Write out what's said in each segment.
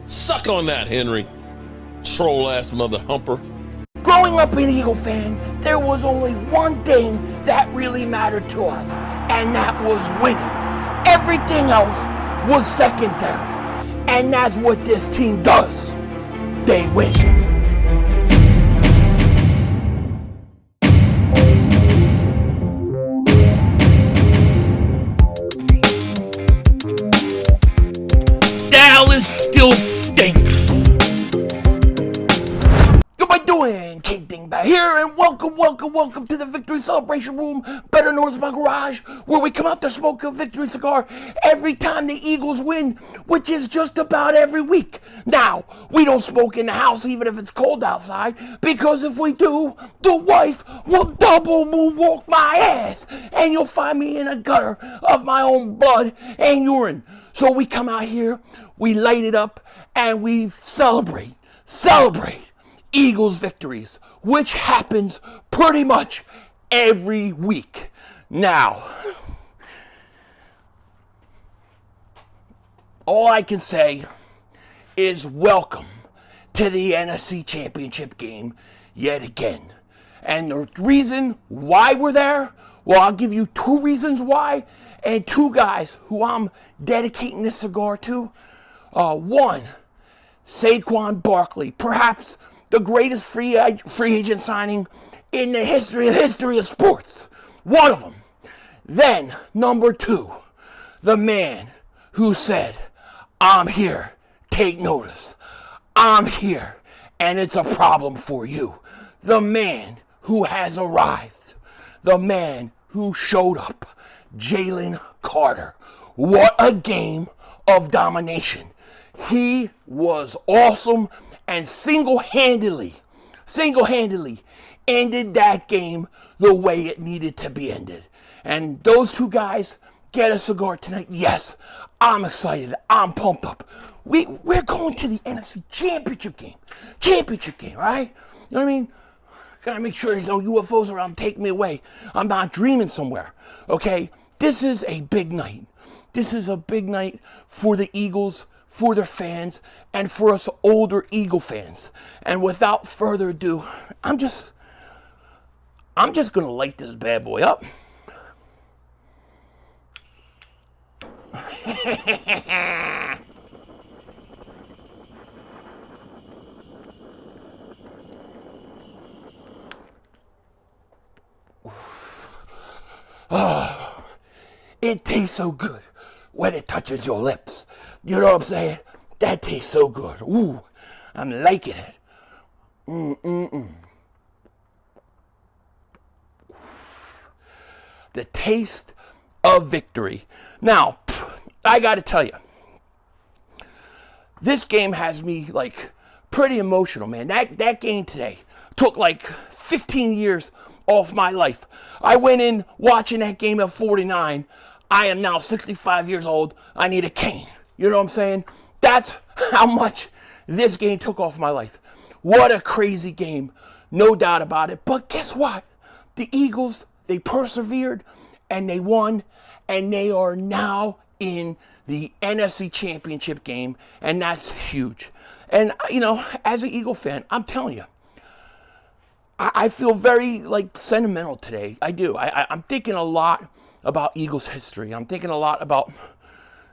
Suck on that, Henry. Troll-ass mother humper. Growing up an Eagle fan, there was only one thing that really mattered to us, and that was winning. Everything else was secondary, and that's what this team does. They win. Dallas still stinks. King Dingbat here, and welcome to the Victory Celebration Room, better known as my garage, where we come out to smoke a victory cigar every time the Eagles win, which is just about every week. Now, we don't smoke in the house even if it's cold outside, because if we do, the wife will double moonwalk my ass, and you'll find me in a gutter of my own blood and urine. So we come out here, we light it up, and we celebrate Eagles victories, which happens pretty much every week. Now, all I can say is welcome to the NFC Championship game yet again. And the reason why we're there, well, I'll give you two reasons why, and two guys who I'm dedicating this cigar to. One, Saquon Barkley, perhaps the greatest free agent signing in the history of sports. One of them. Then, number two, the man who said, I'm here, take notice. I'm here, and it's a problem for you. The man who has arrived. The man who showed up. Jalen Carter. What a game of domination. He was awesome and single-handedly ended that game the way it needed to be ended. And those two guys get a cigar tonight. Yes, I'm excited. I'm pumped up. We're going to the NFC Championship game, right? You know what I mean? Gotta make sure there's no UFOs around taking me away. I'm not dreaming somewhere, okay? This is a big night. This is a big night for the Eagles, for their fans, and for us older Eagle fans. And without further ado, I'm just gonna light this bad boy up. Oh, it tastes so good when it touches your lips. You know what I'm saying? That tastes so good. Ooh, I'm liking it. The taste of victory. Now, I got to tell you, this game has me like pretty emotional, man. That game today took like 15 years off my life. I went in watching that game at 49. I am now 65 years old. I need a cane. You know what I'm saying? That's how much this game took off my life. What a crazy game. No doubt about it. But guess what? The Eagles, they persevered and they won, and they are now in the NFC Championship game, and that's huge. And, you know, as an Eagle fan, I'm telling you, I feel very, like, sentimental today. I do. I'm thinking a lot about Eagles history. I'm thinking a lot about,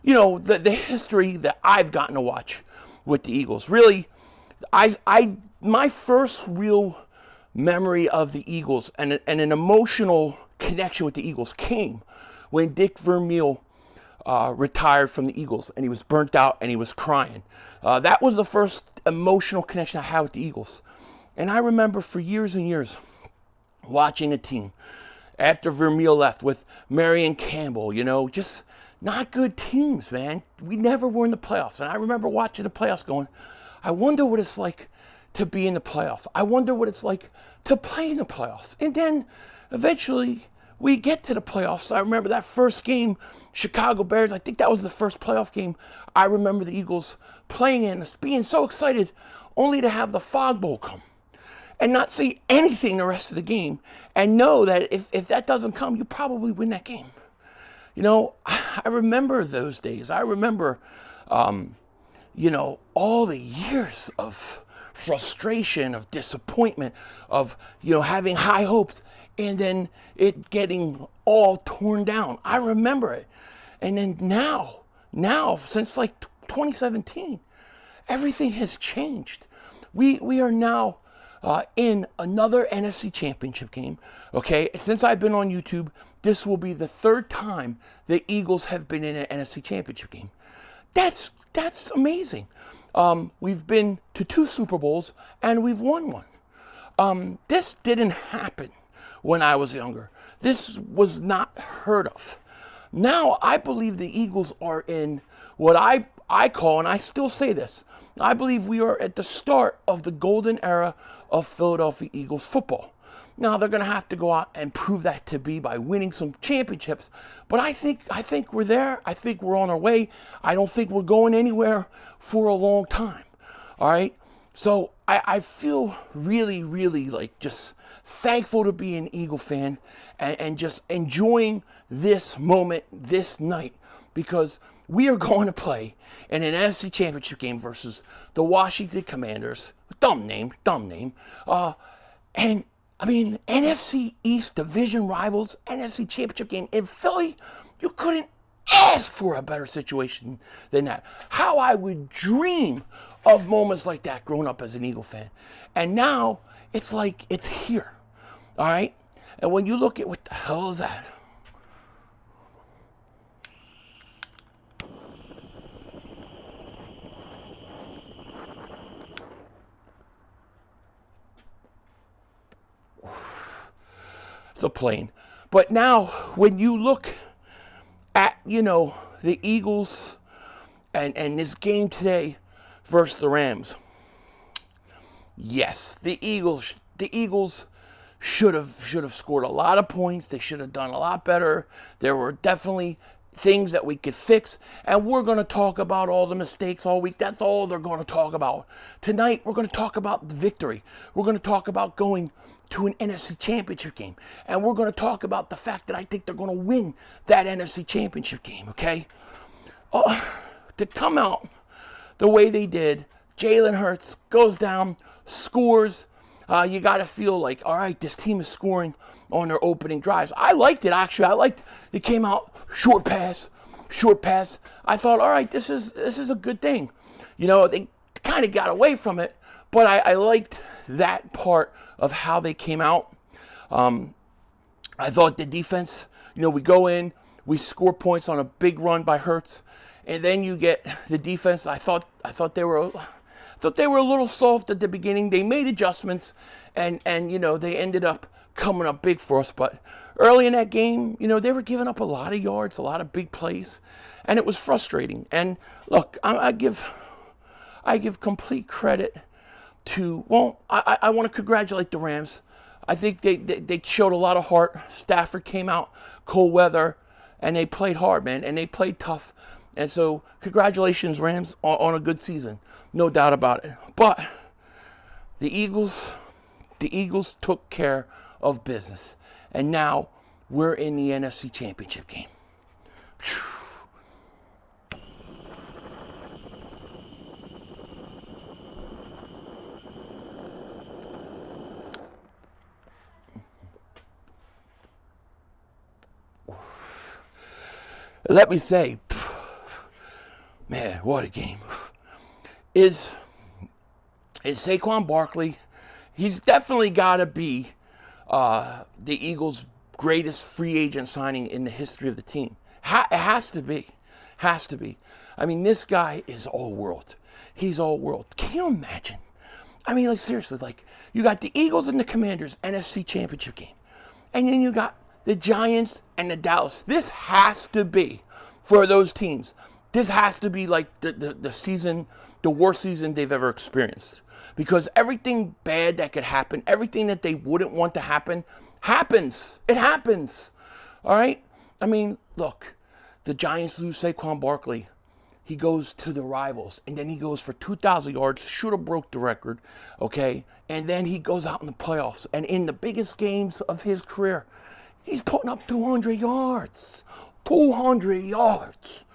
you know, the history that I've gotten to watch with the Eagles. Really, my first real memory of the Eagles and an emotional connection with the Eagles came when Dick Vermeil retired from the Eagles, and he was burnt out and he was crying. That was the first emotional connection I had with the Eagles. And I remember for years and years watching the team after Vermeil left with Marion Campbell, you know, just not good teams, man. We never were in the playoffs. And I remember watching the playoffs going, I wonder what it's like to be in the playoffs. I wonder what it's like to play in the playoffs. And then eventually we get to the playoffs. I remember that first game, Chicago Bears. I think that was the first playoff game I remember the Eagles playing in, being so excited, only to have the fog bowl come and not see anything the rest of the game, and know that if that doesn't come, you probably win that game. You know, I remember those days. I remember all the years of frustration, of disappointment, of, having high hopes, and then it getting all torn down. I remember it. And then now, since like 2017, everything has changed. We are now in another NFC Championship game. Okay, since I've been on YouTube, this will be the third time the Eagles have been in an NFC Championship game. That's amazing. We've been to 2 Super Bowls and we've won one. This didn't happen when I was younger. This was not heard of. Now I believe the Eagles are in what I call, and I still say this, I believe we are at the start of the golden era of Philadelphia Eagles football. Now they're going to have to go out and prove that to be by winning some championships, but I think we're there. I think we're on our way. I don't think we're going anywhere for a long time. All right. So I feel really, really like just thankful to be an Eagle fan and just enjoying this moment, this night, because we are going to play in an NFC Championship game versus the Washington Commanders. Dumb name. And I mean, NFC East division rivals, NFC Championship game in Philly. You couldn't ask for a better situation than that. How I would dream of moments like that growing up as an Eagle fan. And now it's like it's here. All right? And when you look at what the hell is that? It's a plane. But now when you look at, the Eagles and this game today versus the Rams, yes, the Eagles should have scored a lot of points. They should have done a lot better. There were definitely things that we could fix, and we're going to talk about all the mistakes all week. That's all they're going to talk about. Tonight, we're going to talk about the victory. We're going to talk about going to an NFC Championship game, and we're going to talk about the fact that I think they're going to win that NFC Championship game, okay? To come out the way they did, Jalen Hurts goes down, scores. You got to feel like, all right, this team is scoring on their opening drives. I liked it, actually. I liked it. Came out, short pass. I thought, all right, this is a good thing. They kind of got away from it, but I liked that part of how they came out. I thought the defense, we go in, we score points on a big run by Hurts, and then you get the defense. I thought they were a little soft at the beginning. They made adjustments, and they ended up coming up big for us. But early in that game, they were giving up a lot of yards, a lot of big plays, and it was frustrating. And look, I give complete credit to, I want to congratulate the Rams. I think they showed a lot of heart. Stafford came out, cold weather, and they played hard, man, and they played tough. And so, congratulations, Rams, on a good season. No doubt about it. But the Eagles took care of business. And now we're in the NFC Championship game. Let me say, man, what a game. Is Saquon Barkley, he's definitely got to be the Eagles' greatest free agent signing in the history of the team. It has to be. Has to be. I mean, this guy is all world. He's all world. Can you imagine? I mean, like, seriously, like, you got the Eagles and the Commanders NFC Championship game. And then you got the Giants and the Dallas. This has to be, for those teams, this has to be like the season, the worst season they've ever experienced. Because everything bad that could happen, everything that they wouldn't want to happen, happens. It happens. All right? I mean, look, the Giants lose Saquon Barkley. He goes to the rivals, and then he goes for 2,000 yards, should have broke the record, okay? And then he goes out in the playoffs, and in the biggest games of his career, he's putting up 200 yards. 200 yards.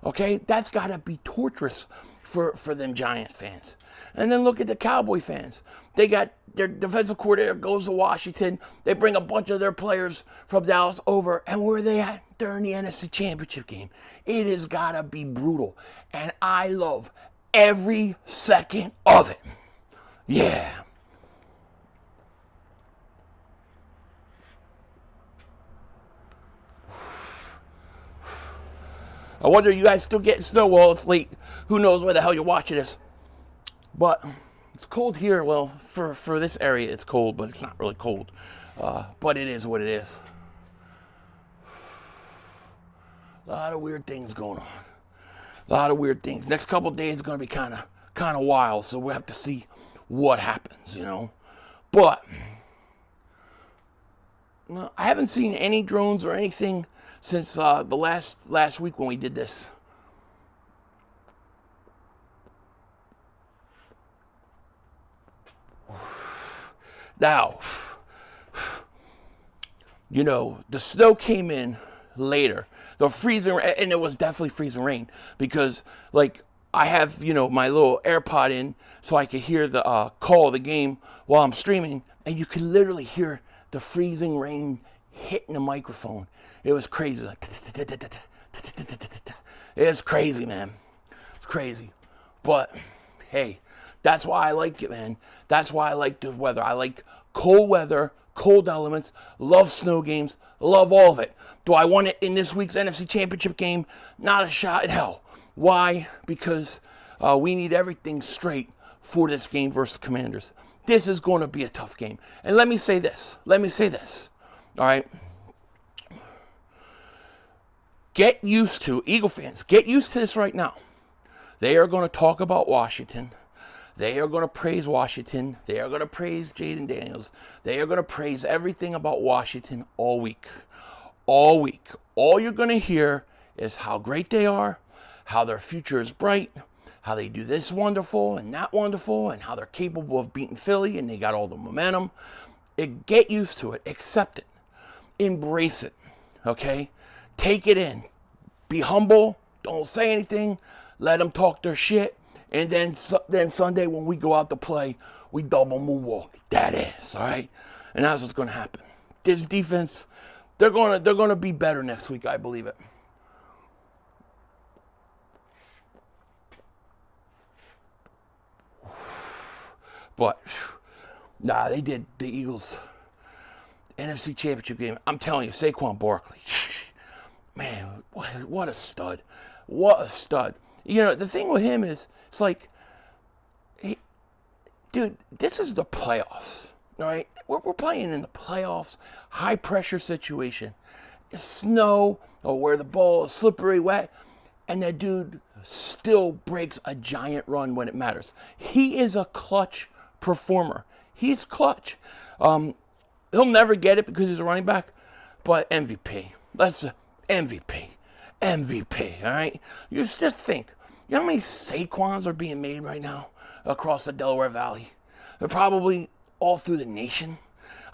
Okay? That's got to be torturous for them Giants fans. And then look at the Cowboy fans. They got their defensive coordinator goes to Washington. They bring a bunch of their players from Dallas over. And where are they at? They're in the NFC Championship game. It has got to be brutal. And I love every second of it. Yeah. I wonder, you guys still getting snow? Well, it's late. Who knows where the hell you're watching this? But it's cold here. Well, for this area, it's cold, but it's not really cold. But it is what it is. A lot of weird things going on. A lot of weird things. Next couple of days is going to be kind of wild, so we'll have to see what happens, you know. But no, I haven't seen any drones or anything since the last week when we did this. Now, you know, the snow came in later. The freezing, and it was definitely freezing rain because, like, I have, you know, my little AirPod in so I could hear the call of the game while I'm streaming, and you could literally hear the freezing rain hitting the microphone. It was crazy. Like, it's crazy, man. It's crazy. But, hey, that's why I like it, man. That's why I like the weather. I like cold weather, cold elements, love snow games, love all of it. Do I want it in this week's NFC Championship game? Not a shot in hell. Why? Because we need everything straight for this game versus Commanders. This is going to be a tough game. And let me say this. All right? Get used to, Eagle fans, get used to this right now. They are going to talk about Washington. They are going to praise Washington. They are going to praise Jaden Daniels. They are going to praise everything about Washington all week. All week. All you're going to hear is how great they are, how their future is bright, how they do this wonderful and that wonderful, and how they're capable of beating Philly and they got all the momentum. Get used to it. Accept it. Embrace it. Okay? Take it in. Be humble. Don't say anything. Let them talk their shit. And then Sunday when we go out to play, we double moonwalk. That is, all right? And that's what's going to happen. This defense, they're going to be better next week. I believe it. But, nah, they did the Eagles NFC Championship game. I'm telling you, Saquon Barkley. Man, what a stud. What a stud. You know, the thing with him is, it's like, dude, this is the playoffs, all right? We're playing in the playoffs, high-pressure situation. It's snow, or where the ball is slippery, wet, and that dude still breaks a giant run when it matters. He is a clutch performer. He's clutch. He'll never get it because he's a running back, but MVP. That's MVP. MVP, all right? You just think. You know how many Saquons are being made right now across the Delaware Valley? They're probably all through the nation.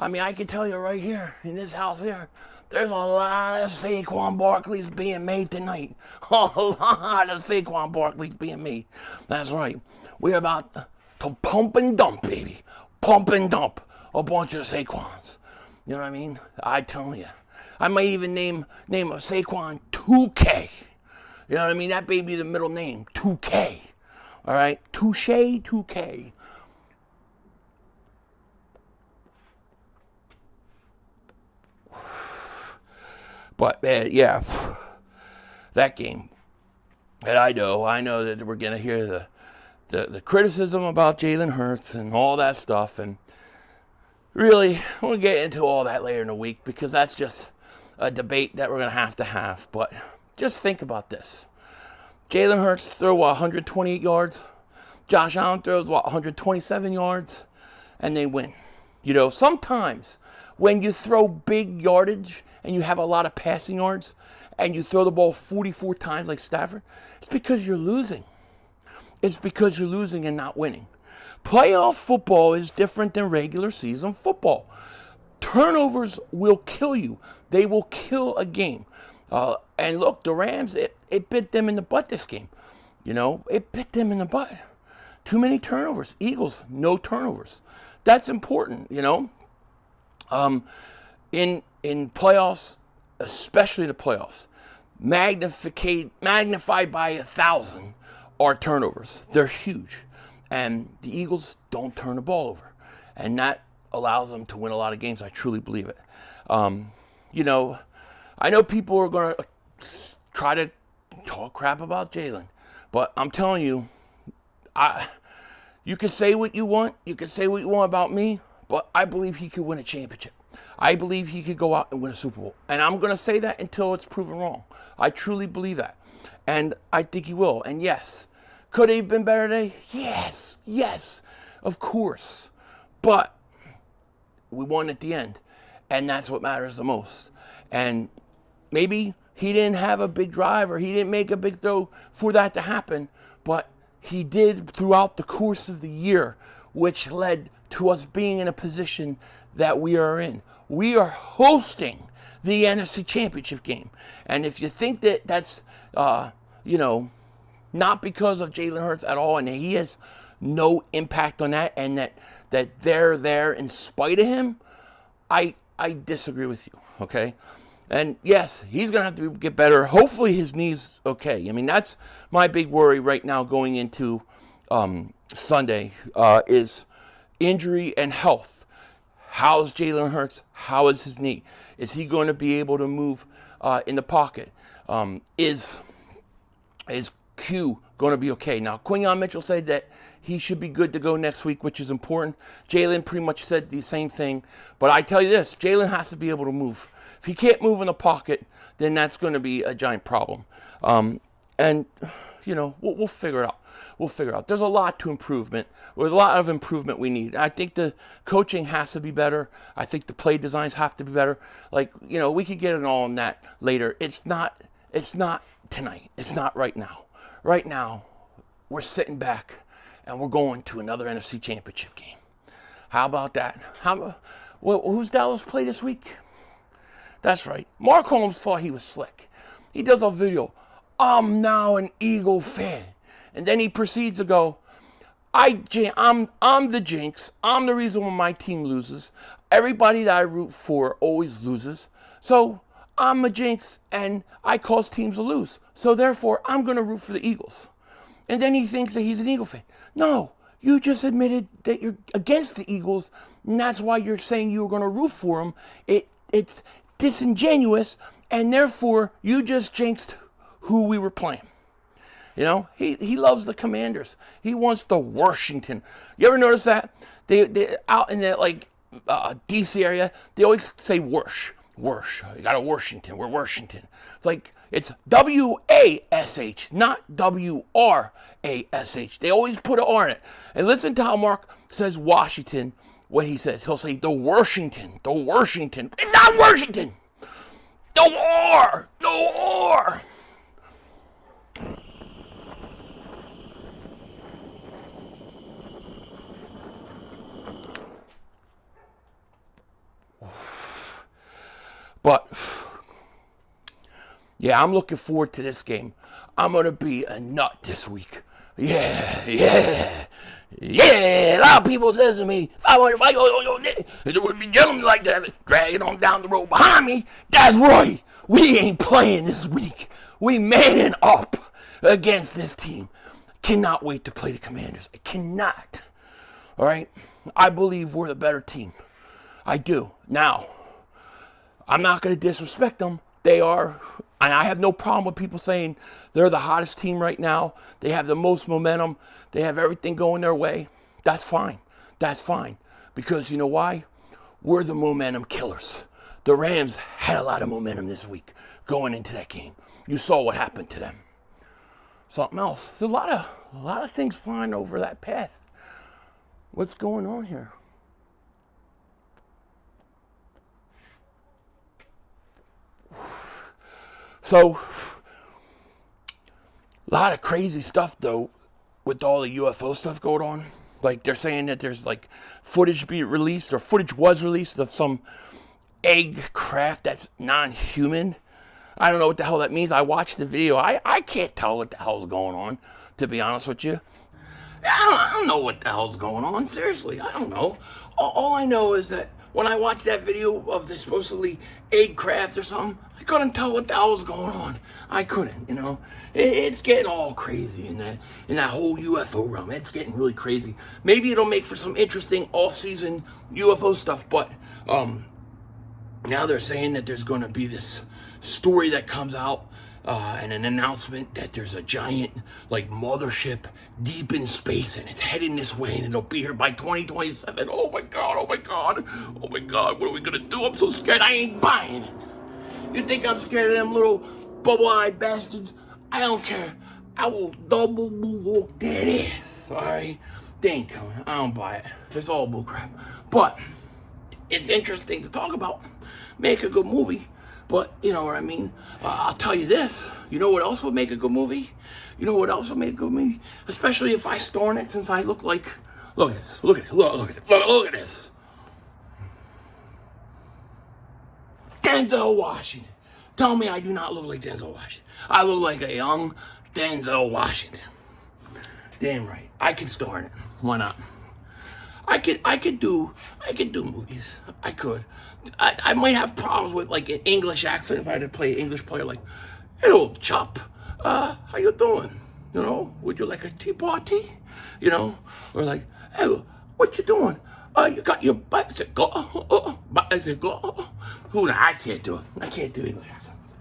I mean, I can tell you right here, in this house here, there's a lot of Saquon Barkleys being made tonight. A lot of Saquon Barkleys being made. That's right. We're about to pump and dump, baby. Pump and dump a bunch of Saquons. You know what I mean? I tell you. I might even name a Saquon 2K. You know what I mean? That may be the middle name, 2K. All right? Touche 2K. But, yeah, that game. And I know that we're going to hear the criticism about Jalen Hurts and all that stuff. And really, we'll get into all that later in the week because that's just a debate that we're going to have. But just think about this. Jalen Hurts threw, 128 yards? Josh Allen throws, 127 yards? And they win. You know, sometimes when you throw big yardage and you have a lot of passing yards and you throw the ball 44 times like Stafford, it's because you're losing. It's because you're losing and not winning. Playoff football is different than regular season football. Turnovers will kill you. They will kill a game. And look, the Rams, it bit them in the butt this game. It bit them in the butt. Too many turnovers. Eagles, no turnovers. That's important, In playoffs, especially the playoffs, magnified by 1,000 are turnovers. They're huge. And the Eagles don't turn the ball over. And that allows them to win a lot of games. I truly believe it. I know people are going to try to talk crap about Jalen. But I'm telling you, you can say what you want. You can say what you want about me. But I believe he could win a championship. I believe he could go out and win a Super Bowl. And I'm going to say that until it's proven wrong. I truly believe that. And I think he will. And yes, could he have been better today? Yes, of course. But we won at the end. And that's what matters the most. And maybe he didn't have a big drive or he didn't make a big throw for that to happen. But he did throughout the course of the year, which led to us being in a position that we are in. We are hosting the NFC Championship game. And if you think that that's, not because of Jalen Hurts at all, and he has no impact on that, and that they're there in spite of him, I disagree with you, okay? And yes, he's going to have to get better. Hopefully his knee's okay. I mean, that's my big worry right now going into Sunday is injury and health. How's Jalen Hurts? How is his knee? Is he going to be able to move in the pocket? Is Q going to be okay? Now, Quinyon Mitchell said that he should be good to go next week, which is important. Jalen pretty much said the same thing. But I tell you this, Jalen has to be able to move. If he can't move in the pocket, then that's going to be a giant problem. We'll figure it out. We'll figure it out. There's a lot to improvement. There's a lot of improvement we need. I think the coaching has to be better. I think the play designs have to be better. We could get it all on that later. It's not tonight. It's not right now. Right now, we're sitting back and we're going to another NFC Championship game. How about that? Who's Dallas play this week? That's right. Mark Holmes thought he was slick. He does a video. I'm now an Eagle fan. And then he proceeds to go, I'm the jinx. I'm the reason why my team loses. Everybody that I root for always loses. So I'm a jinx and I cause teams to lose. So therefore, I'm going to root for the Eagles. And then he thinks that he's an Eagle fan. No, you just admitted that you're against the Eagles, and that's why you're saying you were going to root for them. It's disingenuous, and therefore, you just jinxed who we were playing. He loves the Commanders. He wants the Washington. You ever notice that? They out in that DC area, they always say Warsh. You got a Washington. We're Washington. It's W-A-S-H, not W-R-A-S-H. They always put an R in it. And listen to how Mark says Washington, what he says. He'll say the Washington. It's not Washington. No R. But, yeah, I'm looking forward to this game. I'm going to be a nut this week. Yeah. A lot of people says to me, there would be gentlemen like that dragging on down the road behind me. That's right. We ain't playing this week. We manning up against this team. Cannot wait to play the Commanders. I cannot. All right? I believe we're the better team. I do. Now, I'm not going to disrespect them. They are, and I have no problem with people saying they're the hottest team right now. They have the most momentum. They have everything going their way. That's fine. Because you know why? We're the momentum killers. The Rams had a lot of momentum this week going into that game. You saw what happened to them. Something else. There's a lot of things flying over that path. What's going on here? So, a lot of crazy stuff, though, with all the UFO stuff going on. They're saying that there's, footage was released of some egg craft that's non-human. I don't know what the hell that means. I watched the video. I can't tell what the hell's going on, to be honest with you. I don't know what the hell's going on. Seriously, I don't know. All I know is that when I watched that video of the supposedly egg craft or something, I couldn't tell what the hell was going on. I couldn't, you know. It's getting all crazy in that whole UFO realm. It's getting really crazy. Maybe it'll make for some interesting off-season UFO stuff, but now they're saying that there's going to be this story that comes out and an announcement that there's a giant like mothership deep in space and it's heading this way and it'll be here by 2027. Oh my god, oh my god, oh my god, what are we gonna do? I'm so scared. I ain't buying it. You think I'm scared of them little bubble-eyed bastards? I don't care. I will double walk that ass. Alright? They ain't coming. I don't buy it. It's all bullcrap. But it's interesting to talk about. Make a good movie. But, you know what I mean? I'll tell you this. You know what else would make a good movie? You know what else would make a good movie? Especially if I star in it, since I look like... Look at this. Look at it. Look at it. Look at this. Denzel Washington. Tell me I do not look like Denzel Washington. I look like a young Denzel Washington. Damn right. I can star in it. Why not? I could do movies. I could. I might have problems with like an English accent if I had to play an English player like, hello, chop. How you doing? You know, would you like a tea party? You know, or like, hey, what you doing? You got your bicycle? Bicycle? Who? I can't do it. I can't do English accents.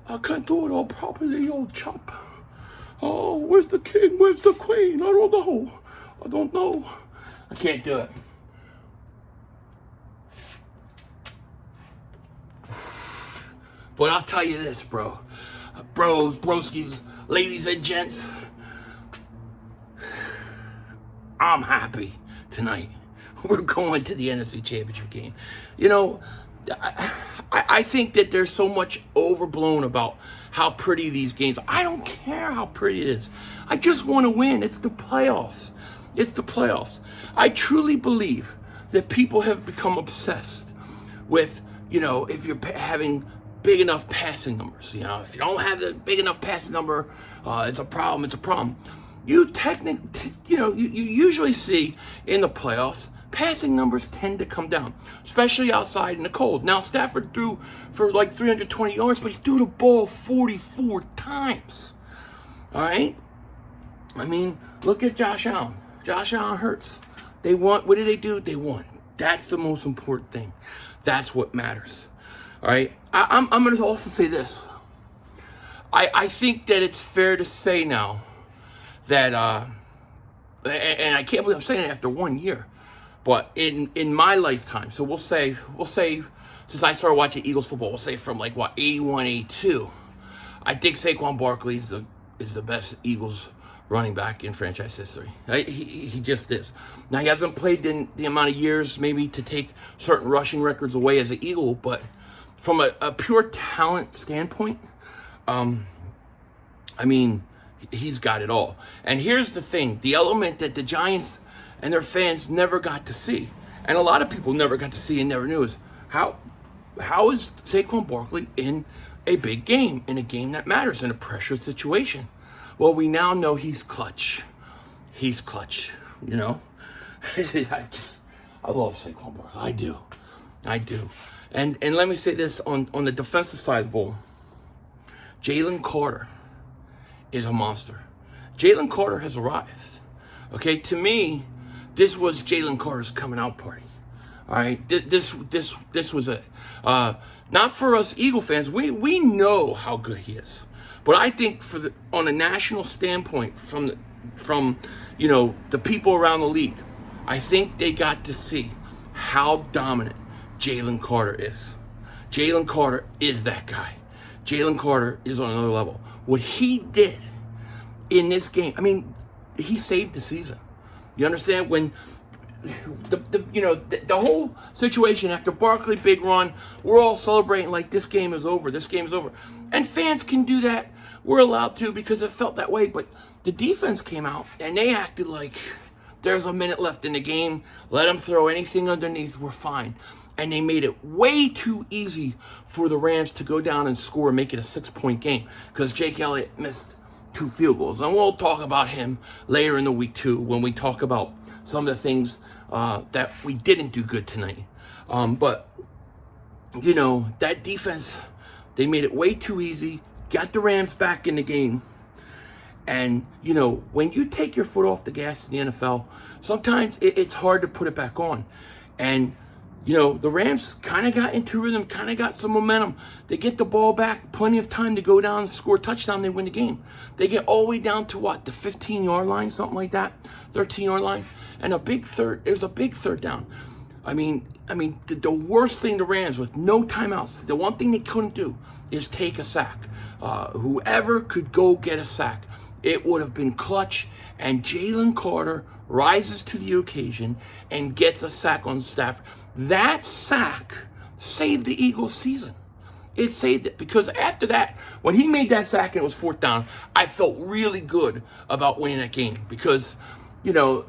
I can't do it all properly, old chop. Oh, where's the king? Where's the queen? I don't know. I don't know. I can't do it. But I'll tell you this, bro. Bros, broskies, ladies and gents. I'm happy tonight. We're going to the NFC Championship game. You know, I think that there's so much overblown about how pretty these games are. I don't care how pretty it is. I just want to win. It's the playoffs. It's the playoffs. I truly believe that people have become obsessed with, you know, if you're having big enough passing numbers. You know, if you don't have the big enough passing number, it's a problem. It's a problem. You usually see in the playoffs, passing numbers tend to come down, especially outside in the cold. Now, Stafford threw for like 320 yards, but he threw the ball 44 times. All right? I mean, look at Josh Allen. Josh Allen hurts. They won. What did they do? They won. That's the most important thing. That's what matters. All right? I'm going to also say this. I think that it's fair to say now that, and I can't believe I'm saying it after 1 year, but in my lifetime, so we'll say, since I started watching Eagles football, we'll say from like, 81, 82, I think Saquon Barkley is the best Eagles running back in franchise history. He just is. Now, he hasn't played in the amount of years maybe to take certain rushing records away as an Eagle, but from a pure talent standpoint, I mean, he's got it all. And here's the thing, the element that the Giants and their fans never got to see, and a lot of people never got to see and never knew, is how is Saquon Barkley in a big game, in a game that matters, in a pressure situation? Well, we now know he's clutch. He's clutch, you know? I love Saquon Barkley. I do. And let me say this, on the defensive side of the ball, Jalen Carter is a monster. Jalen Carter has arrived. Okay, to me, this was Jalen Carter's coming out party. All right, this was it. Not for us Eagle fans. We know how good he is, but I think on a national standpoint, from you know, the people around the league, I think they got to see how dominant Jalen Carter is. Jalen Carter is that guy. Jalen Carter is on another level. What he did in this game, I mean, he saved the season. You understand? When the whole situation after Barkley big run, we're all celebrating like this game is over. This game is over. And fans can do that. We're allowed to because it felt that way. But the defense came out and they acted like there's a minute left in the game. Let them throw anything underneath. We're fine. And they made it way too easy for the Rams to go down and score and make it a 6-point game because Jake Elliott missed 2 field goals. And we'll talk about him later in the week, too, when we talk about some of the things that we didn't do good tonight. But, you know, that defense, they made it way too easy, got the Rams back in the game. And, you know, when you take your foot off the gas in the NFL, sometimes it's hard to put it back on. And, you know, the Rams kind of got into rhythm, kind of got some momentum. They get the ball back, plenty of time to go down and score a touchdown, they win the game. They get all the way down to, what, the 15-yard line, something like that, 13-yard line. And it was a big third down. I mean, the worst thing the Rams, with no timeouts, the one thing they couldn't do is take a sack. Whoever could go get a sack, it would have been clutch, and Jalen Carter rises to the occasion and gets a sack on Stafford. That sack saved the Eagles' season. It saved it, because after that, when he made that sack and it was 4th down, I felt really good about winning that game, because, you know,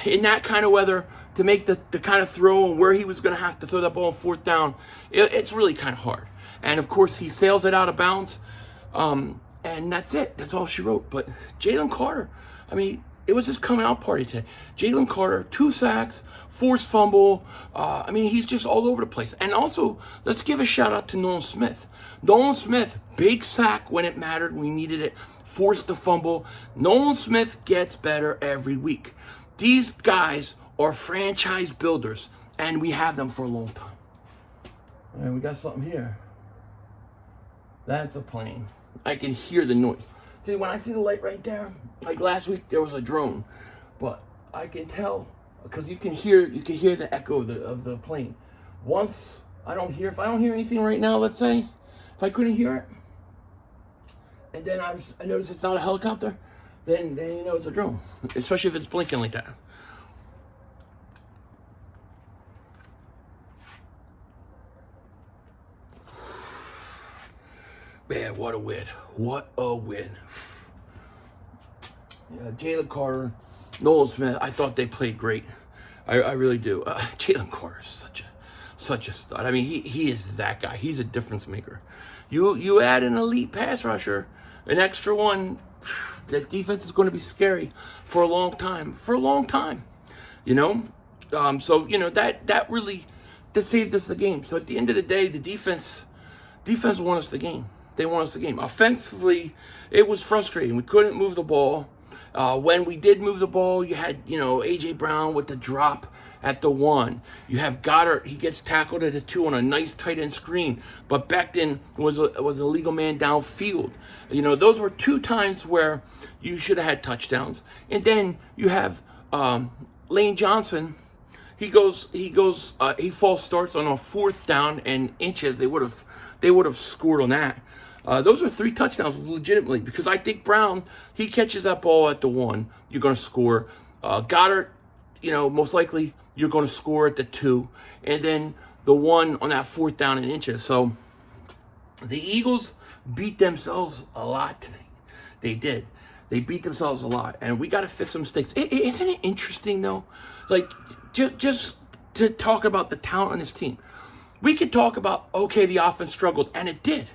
in that kind of weather, to make the kind of throw and where he was going to have to throw that ball on 4th down, it's really kind of hard. And, of course, he sails it out of bounds. And that's it. That's all she wrote. But Jalen Carter, I mean, it was his coming out party today. Jalen Carter, 2 sacks, forced fumble. I mean, he's just all over the place. And also, let's give a shout out to Nolan Smith. Nolan Smith, big sack when it mattered. We needed it. Forced the fumble. Nolan Smith gets better every week. These guys are franchise builders, and we have them for a long time. And we got something here. That's a plane. I can hear the noise. See, when I see the light right there, like last week there was a drone, but I can tell because you can hear the echo of the plane. Once if I don't hear anything right now, let's say, if I couldn't hear it, and then I notice it's not a helicopter, then you know it's a drone, especially if it's blinking like that. Man, what a win. What a win. Yeah, Jalen Carter, Nolan Smith, I thought they played great. I really do. Jalen Carter is such a stud. I mean, he is that guy. He's a difference maker. You add an elite pass rusher, an extra one, that defense is going to be scary for a long time. You know? So, you know, that really saved us the game. So at the end of the day, the defense won us the game. They won us the game. Offensively, it was frustrating. We couldn't move the ball. When we did move the ball, you had, you know, A.J. Brown with the drop at the 1. You have Goddard. He gets tackled at the 2 on a nice tight end screen. But Becton was a legal man downfield. You know, those were 2 times where you should have had touchdowns. And then you have Lane Johnson. He false starts on a 4th down and inches. They would have scored on that. Those are 3 touchdowns legitimately, because I think Brown, he catches that ball at the 1, you're going to score. Goddard, you know, most likely you're going to score at the 2, and then the 1 on that 4th down and inches. So the Eagles beat themselves a lot tonight. They did. They beat themselves a lot, and we got to fix some mistakes. Isn't it interesting though? Like, just to talk about the talent on this team, we could talk about, okay, the offense struggled, and it did.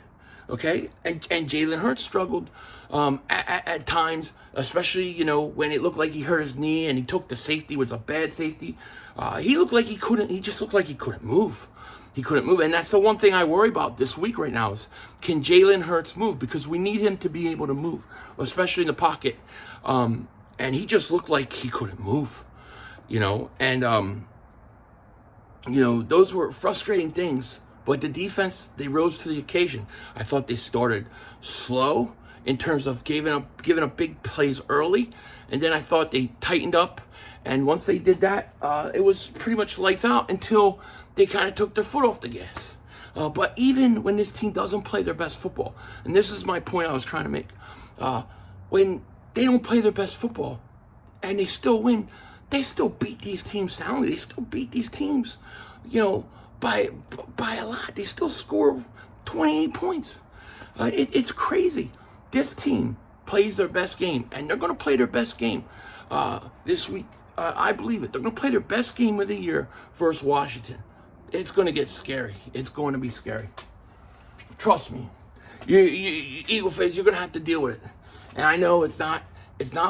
Okay, and Jalen Hurts struggled at times, especially, you know, when it looked like he hurt his knee and he took the safety, was a bad safety. He looked like he just looked like he couldn't move. He couldn't move, and that's the one thing I worry about this week right now is, can Jalen Hurts move? Because we need him to be able to move, especially in the pocket. And he just looked like he couldn't move, you know, and, you know, those were frustrating things. But the defense, they rose to the occasion. I thought they started slow in terms of giving up big plays early. And then I thought they tightened up. And once they did that, it was pretty much lights out until they kind of took their foot off the gas. But even when this team doesn't play their best football, and this is my point I was trying to make, when they don't play their best football and they still win, they still beat these teams soundly. They still beat these teams, you know, by a lot. They still score 28 points. It's crazy. This team plays their best game, and they're going to play their best game this week I believe it. They're going to play their best game of the year versus Washington. It's going to get scary. It's going to be scary. Trust me. You Eagle fans, you're going to have to deal with it. And I know it's not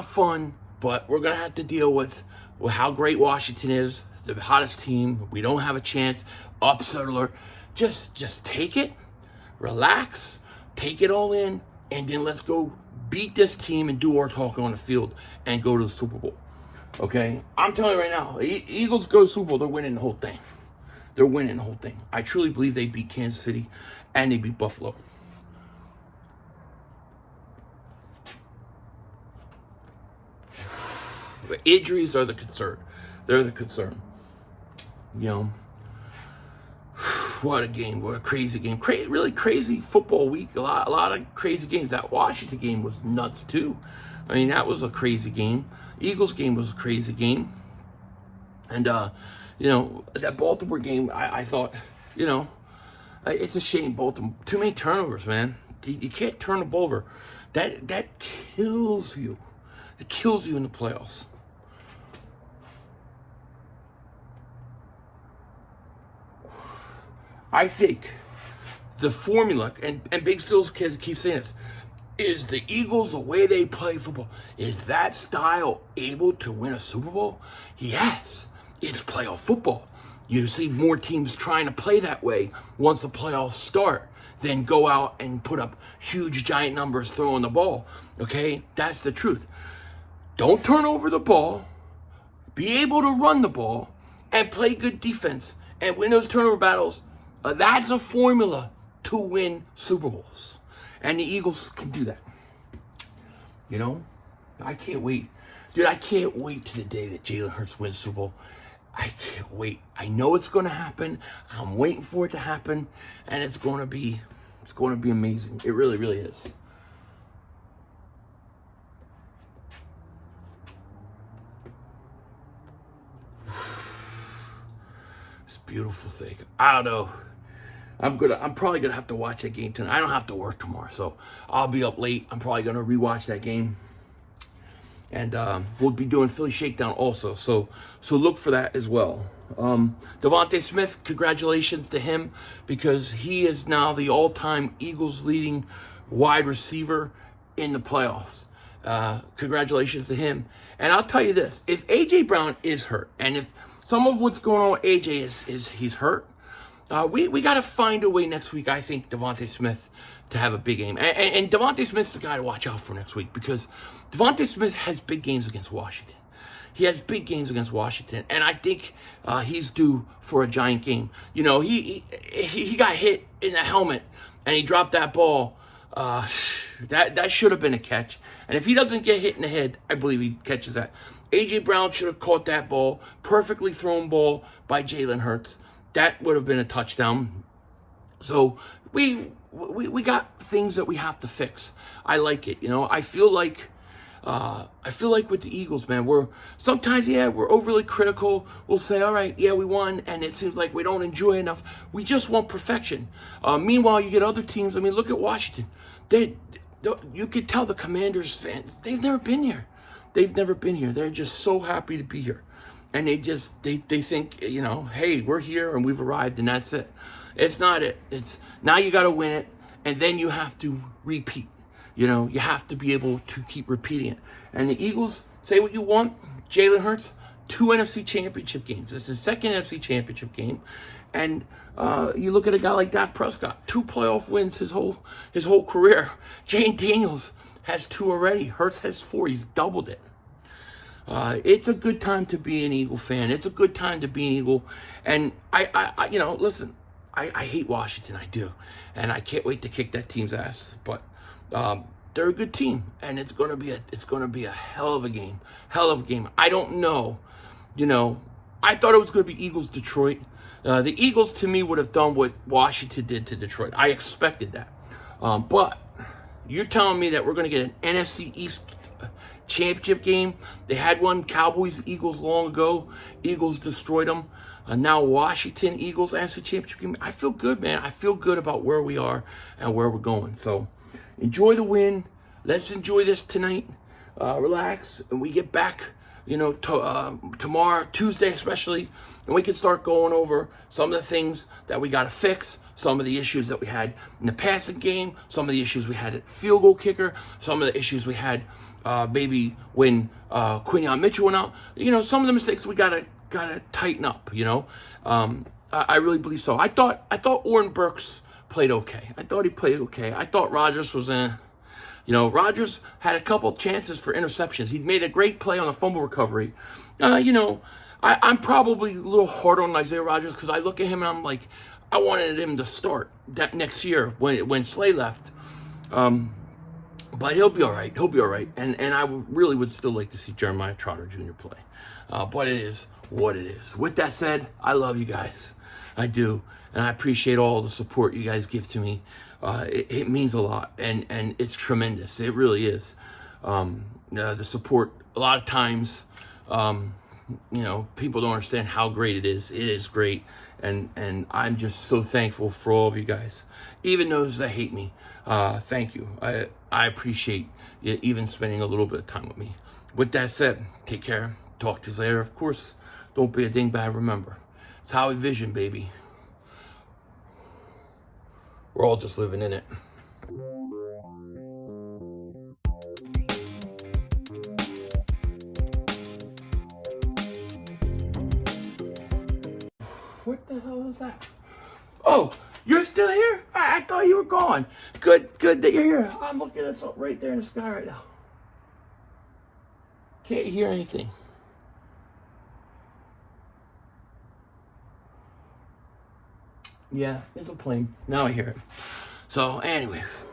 fun, but we're going to have to deal with how great Washington is, the hottest team. We don't have a chance. Upset alert. Just take it, relax, take it all in, and then let's go beat this team and do our talking on the field and go to the Super Bowl. Okay? I'm telling you right now, Eagles go to the Super Bowl, they're winning the whole thing. They're winning the whole thing. I truly believe they beat Kansas City and they beat Buffalo. But injuries are the concern. They're the concern. You know, what a game. What a crazy game. Really crazy football week. A lot of crazy games. That Washington game was nuts too. I mean, that was a crazy game. Eagles game was a crazy game. And, you know, that Baltimore game, I thought, you know, it's a shame. Baltimore, too many turnovers, man. You can't turn the ball over. That kills you. It kills you in the playoffs. I think the formula, and Big Steel's kids keep saying this, is the Eagles, the way they play football, is that style able to win a Super Bowl? Yes, it's playoff football. You see more teams trying to play that way once the playoffs start than go out and put up huge, giant numbers throwing the ball. Okay, that's the truth. Don't turn over the ball, be able to run the ball, and play good defense and win those turnover battles. That's a formula to win Super Bowls. And the Eagles can do that. You know? I can't wait. Dude, I can't wait to the day that Jalen Hurts wins Super Bowl. I can't wait. I know it's going to happen. I'm waiting for it to happen. And it's going to be amazing. It really, really is. It's a beautiful thing. I don't know. I'm probably gonna have to watch that game tonight. I don't have to work tomorrow, so I'll be up late. I'm probably gonna rewatch that game, and we'll be doing Philly Shakedown also. So look for that as well. DeVonta Smith, congratulations to him because he is now the all-time Eagles leading wide receiver in the playoffs. Congratulations to him. And I'll tell you this: if AJ Brown is hurt, and if some of what's going on with AJ is he's hurt. We got to find a way next week, I think, DeVonta Smith to have a big game. And DeVonta Smith's the guy to watch out for next week because DeVonta Smith has big games against Washington. He has big games against Washington, and I think he's due for a giant game. You know, he got hit in the helmet, and he dropped that ball. That should have been a catch. And if he doesn't get hit in the head, I believe he catches that. A.J. Brown should have caught that ball, perfectly thrown ball by Jalen Hurts. That would have been a touchdown. So we got things that we have to fix. I like it. You know, I feel like with the Eagles, man, we're overly critical. We'll say, all right, yeah, we won, and it seems like we don't enjoy enough. We just want perfection. Meanwhile, you get other teams. I mean, look at Washington. You could tell the Commanders fans, they've never been here. They've never been here. They're just so happy to be here. And they think, you know, hey, we're here and we've arrived and that's it. It's not it. It's now you got to win it and then you have to repeat. You know, you have to be able to keep repeating it. And the Eagles, say what you want, Jalen Hurts, 2 NFC championship games. This is his second NFC championship game. And you look at a guy like Dak Prescott, 2 playoff wins his whole career. Jane Daniels has 2 already. Hurts has 4. He's doubled it. It's a good time to be an Eagle fan. It's a good time to be an Eagle. And I you know, listen, I hate Washington. I do. And I can't wait to kick that team's ass. But they're a good team. And it's going to be a hell of a game. Hell of a game. I don't know. You know, I thought it was going to be Eagles-Detroit. The Eagles, to me, would have done what Washington did to Detroit. I expected that. But you're telling me that we're going to get an NFC East championship game. They had one, Cowboys, Eagles, long ago. Eagles destroyed them. Now Washington, Eagles, NFC championship game. I feel good, man. I feel good about where we are and where we're going. So enjoy the win. Let's enjoy this tonight. Relax. And we get back tomorrow, Tuesday especially, and we can start going over some of the things that we got to fix, some of the issues that we had in the passing game, some of the issues we had at field goal kicker, some of the issues we had maybe when Quinion Mitchell went out. Some of the mistakes we gotta tighten up. I really believe so. I thought Oren Burks played okay. I thought he played okay. I thought Rodgers was in. Rodgers had a couple chances for interceptions. He made a great play on the fumble recovery. I'm probably a little hard on Isaiah Rodgers because I look at him and I'm like, I wanted him to start that next year when Slay left. But he'll be all right. He'll be all right. And I really would still like to see Jeremiah Trotter Jr. play. But it is what it is. With that said, I love you guys. I do. And I appreciate all the support you guys give to me. It means a lot. And it's tremendous. It really is. The support, a lot of times, people don't understand how great it is. It is great. And I'm just so thankful for all of you guys. Even those that hate me. Thank you. I appreciate you even spending a little bit of time with me. With that said, take care. Talk to you later. Of course, don't be a dingbat. Remember, it's Howie Vision, baby. We're all just living in it. What the hell is that? Oh, you're still here? I thought you were gone. Good that you're here. I'm looking at something right there in the sky right now. Can't hear anything. Yeah, it's a plane. Now I hear it. So, anyways,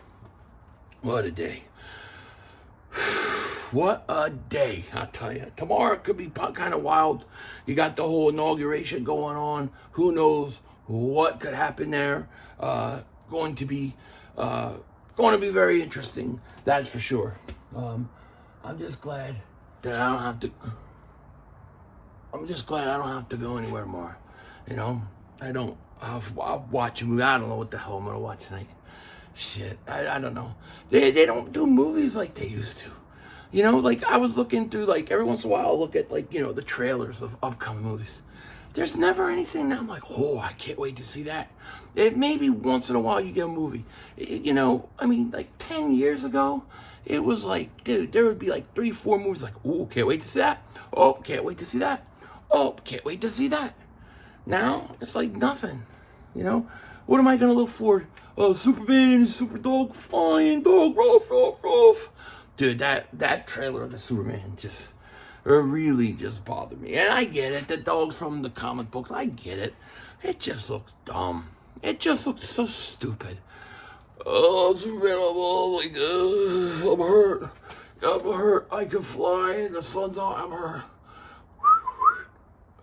what a day. What a day, I tell you. Tomorrow could be kind of wild. You got the whole inauguration going on. Who knows what could happen there? Going to be very interesting. That's for sure. I'm just glad that I don't have to. I'm just glad I don't have to go anywhere more. I'll watch a movie. I don't know what the hell I'm gonna watch tonight. Shit, I don't know. They don't do movies like they used to. I was looking through, every once in a while I'll look at, the trailers of upcoming movies. There's never anything that I'm like, oh, I can't wait to see that. Maybe once in a while you get a movie. 10 years ago, it was like, dude, there would be 3-4 movies oh, can't wait to see that. Oh, can't wait to see that. Oh, can't wait to see that. Now, it's like nothing, What am I going to look for? Oh, Superman, super dog, flying dog, ruff, ruff, ruff. Dude, that trailer of the Superman really just bothered me. And I get it. The dog's from the comic books. I get it. It just looks dumb. It just looks so stupid. Oh, Superman, I'm hurt. I'm hurt. I can fly. The sun's out. I'm hurt.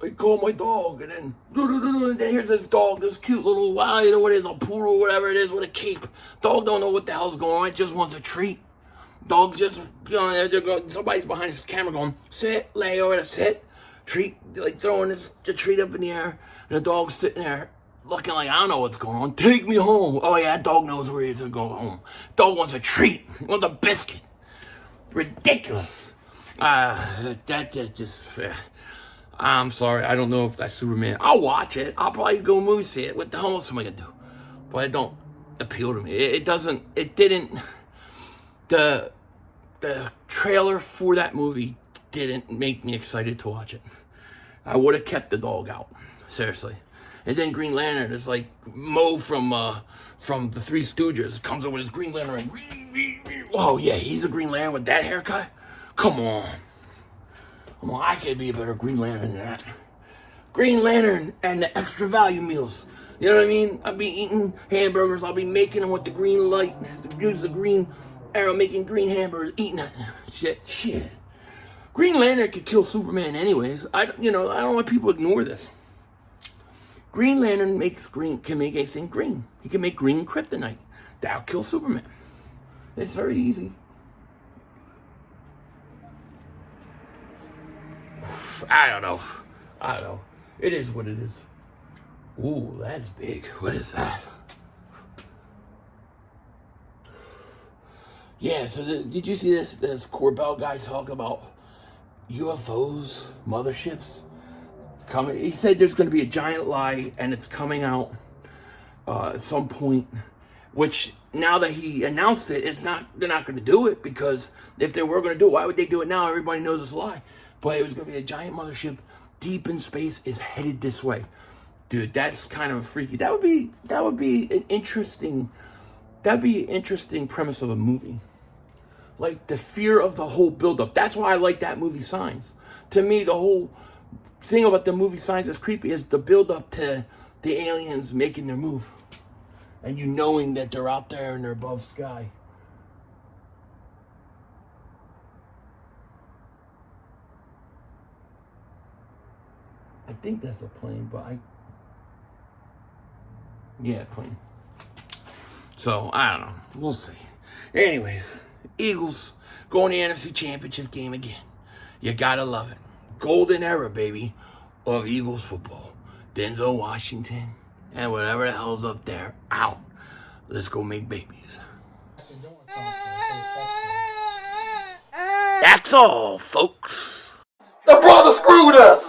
I call my dog, and then here's this dog, this cute little, I don't know what it is, a poodle, whatever it is, with a cape. Dog don't know what the hell's going on. It just wants a treat. Dog just, somebody's behind his camera going, sit, lay over, sit, treat, throwing the treat up in the air, and the dog's sitting there looking like, I don't know what's going on. Take me home. Oh yeah, that dog knows where he is to go home. Dog wants a treat. He wants a biscuit. Ridiculous. I'm sorry, I don't know if that's Superman. I'll watch it. I'll probably go movie see it. What the hell else am I gonna do? But it don't appeal to me. It didn't. The trailer for that movie didn't make me excited to watch it. I would have kept the dog out. Seriously. And then Green Lantern is like Mo from the Three Stooges comes up with his Green Lantern. Oh yeah, he's a Green Lantern with that haircut? Come on. I could be a better Green Lantern than that. Green Lantern and the extra value meals. You know what I mean? I'll be eating hamburgers. I'll be making them with the green light. Use the green arrow, making green hamburgers, eating that shit. Green Lantern could kill Superman anyways. I don't know why people ignore this. Green Lantern can make anything green. He can make green kryptonite. That'll kill Superman. It's very easy. I don't know. It is what it is. Ooh, that's big. What is that? Yeah, so did you see this Corbell guy talk about UFOs, motherships coming. He said there's going to be a giant lie, and it's coming out at some point. Which now that he announced it, they're not going to do it, because if they were going to do it, why would they do it now? Everybody knows it's a lie. But it was going to be a giant mothership deep in space is headed this way. Dude, that's kind of freaky. That would be an interesting premise of a movie. Like the fear of the whole buildup. That's why I like that movie Signs. To me, the whole thing about the movie Signs that's creepy is the buildup to the aliens making their move. And you knowing that they're out there and they're above sky. I think that's a plane, but yeah, plane. So, I don't know. We'll see. Anyways, Eagles going to the NFC Championship game again. You gotta love it. Golden era, baby, of Eagles football. Denzel Washington and whatever the hell's up there, out. Let's go make babies. That's all, folks. The brother screwed us.